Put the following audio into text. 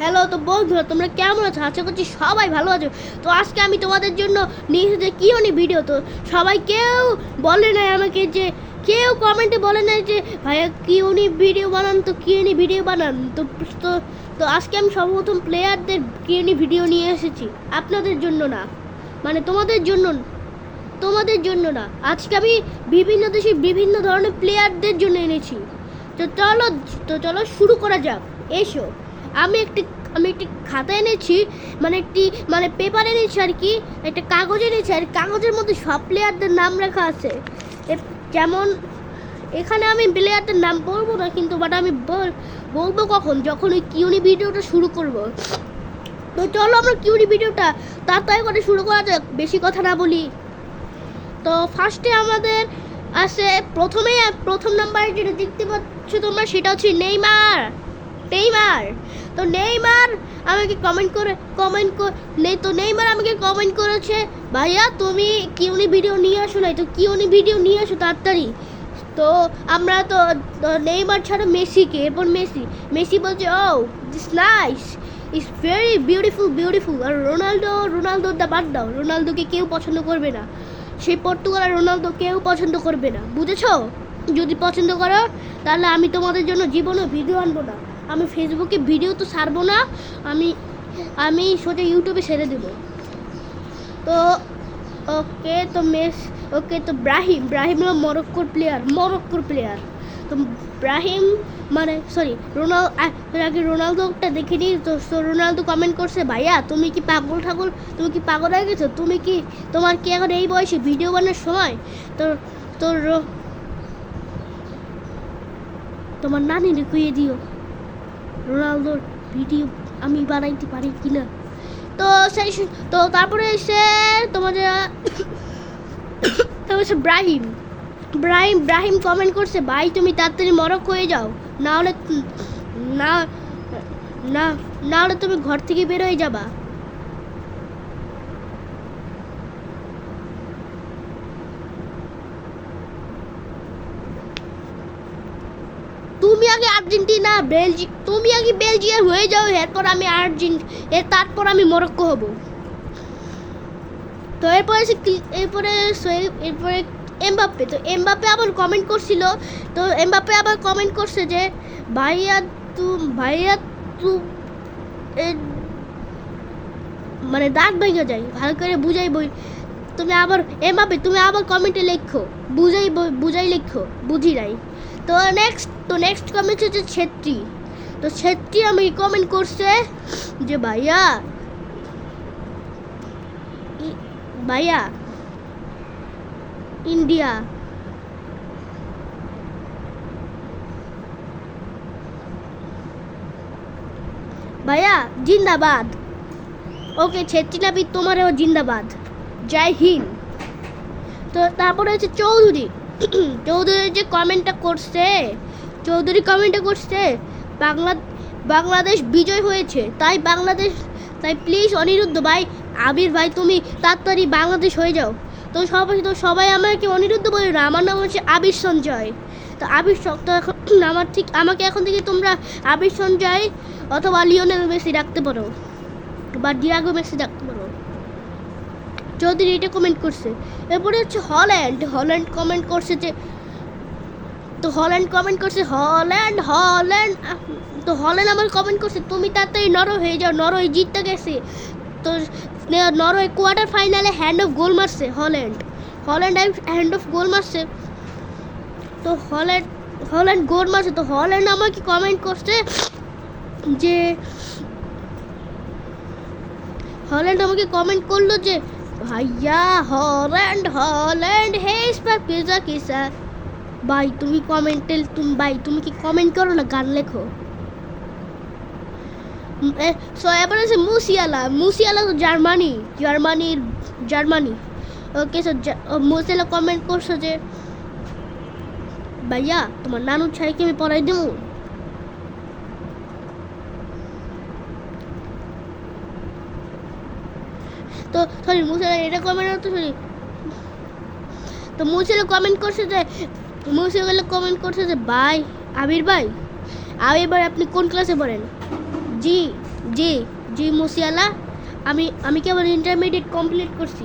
Hello তো বন্ধুরা, তোমরা কেমন আছো? আশা করছি সবাই ভালো আছো। তো আজকে আমি তোমাদের জন্য নিয়ে এসেছি কিউনি ভিডিও। তো সবাই কেউ বলে নাই আমাকে, যে কেউ কমেন্টে বলে নাই যে ভাইয়া কিউনি ভিডিও বানান, তো কিউনি ভিডিও বানান। তো তো তো আজকে আমি সর্বপ্রথম প্লেয়ারদের কিউনি ভিডিও নিয়ে এসেছি, আপনাদের জন্য না, মানে তোমাদের জন্য না। আজকে আমি বিভিন্ন দেশের বিভিন্ন ধরনের প্লেয়ারদের জন্য এনেছি। তো চলো শুরু করা যাক। এসো, আমি একটি খাতা এনেছি, মানে পেপার এনেছি আর কি, একটা কাগজ এনেছি, আর কাগজের মধ্যে সব প্লেয়ারদের নাম লেখা আছে। যেমন এখানে আমি প্লেয়ারদের নাম বলবো না, কিন্তু বাট আমি বলবো কখন, যখন ওই কিউনি ভিডিওটা শুরু করব। তো চলো আমরা কিউনি ভিডিওটা তাড়াতাড়ি করে শুরু করা যাক, বেশি কথা না বলি। তো ফার্স্টে আমাদের আছে প্রথম নাম্বারে যেটা দেখতে পাচ্ছ তোমরা, সেটা হচ্ছে নেইমার। তো নেইমার আমাকে নেইমার আমাকে কমেন্ট করেছে, ভাইয়া তুমি কিউনি ভিডিও নিয়ে আসো নাই, তো কিউনি ভিডিও নিয়ে আসো তাড়াতাড়ি। তো আমরা তো নেইমার ছাড়া মেসিকে, এরপর মেসি বলছে oh this nice, it's very beautiful. আর রোনালদোটা বাদ দাও, রোনালদোকে কেউ পছন্দ করবে না, সেই পর্তুগাল আর রোনালদো কেউ পছন্দ করবে না, বুঝেছো? যদি পছন্দ করো তাহলে আমি তোমাদের জন্য জীবনে ভিডিও আনবো না, আমি ফেসবুকে ভিডিও তো ছাড়বো না, আমি সোজা ইউটিউবে ছেড়ে দেবো। তো ওকে তো ব্রাহিম হলো মরক্কোর প্লেয়ার। তো ব্রাহিম মানে সরি রোনালদোটা দেখে নিই। তো রোনালদো কমেন্ট করছে, ভাইয়া তুমি কি পাগল হয়ে গেছো? তোমার কি এখন এই বয়সে ভিডিও বানানোর সময়? তো তোমার নানি রেখে দিও রোনালদোর ভিডিও আমি বানাইতে পারি কিনা। তো তারপরে এসে তোমাদের ব্রাহিম কমেন্ট করছে, ভাই তুমি তাড়াতাড়ি মরক্কো হয়ে যাও, না হলে তুমি ঘর থেকে বের হয়ে যাবা। তুমি আগে বেলজিয়াম হয়ে যাও, তারপর আমি মরক্কো হব। তো এরপরে এমবাপ্পে। তো এমবাপ্পে আবার কমেন্ট করছিল, যে ভাইয়া তু মানে দাঁত ভেঙে যায়, ভালো করে বুঝাই বই। তুমি আবার কমেন্টে লেখো, বুঝাই লেখো, বুঝি নাই। তো নেক্সট কমেন্ট হচ্ছে ছেত্রী। তো ছেত্রী আমি কমেন্ট করছে যে ভাইয়া ইন্ডিয়া, ভাইয়া জিন্দাবাদ। ওকে ছেত্রী নাবি, তোমারও জিন্দাবাদ, জয় হিন্দ। তো তারপরে হচ্ছে চৌধুরী যে কমেন্টটা করছে, বাংলাদেশ বিজয় হয়েছে, তাই প্লিজ অনিরুদ্ধ ভাই, আবির ভাই, তুমি তাড়াতাড়ি বাংলাদেশ হয়ে যাও। তো সবাই আমাকে অনিরুদ্ধ বলে না, আমার নাম হচ্ছে আবির সঞ্জয়। তো আমাকে এখন থেকে তোমরা আবির সঞ্জয় অথবা লিওনেল মেসি রাখতে পারো, বা ডিয়াগো মেসি রাখতে পারো। চৌধুরী এটা কমেন্ট করছে। এরপরে হচ্ছে হল্যান্ড কমেন্ট করছে যে, তো হল্যান্ড আমার কমেন্ট করছে, তুমি তাড়াতাড়ি নরওয়ে হয়ে যাও, নরওয়ে জিততে গেছে। তো নরওয়ে কোয়ার্টার ফাইনালে হ্যান্ড অফ গোল মারছে তো হল্যান্ড গোল মারছে। তো হল্যান্ড আমাকে কমেন্ট করছে যে, ভাইয়া হল্যান্ড হে ইসপার পিজা কিসা। ভাই তুমি কি কমেন্ট করো না, গান লেখো। এবার আছে মুসিয়ালা তো জার্মানি। ওকে মুসিয়ালা কমেন্ট করছো যে, ভাইয়া তোমার নানুর ছাইকে আমি পড়াই দেবো। তো সরি মুসিয়ালা এটা কমেন্ট তো সরি তো মুসিয়ালা কমেন্ট করছে যে ভাই আবির ভাই আপনি কোন ক্লাসে পড়েন? জি জি জি মুসিয়ালা, আমি কেবল ইন্টারমিডিয়েট কমপ্লিট করছি।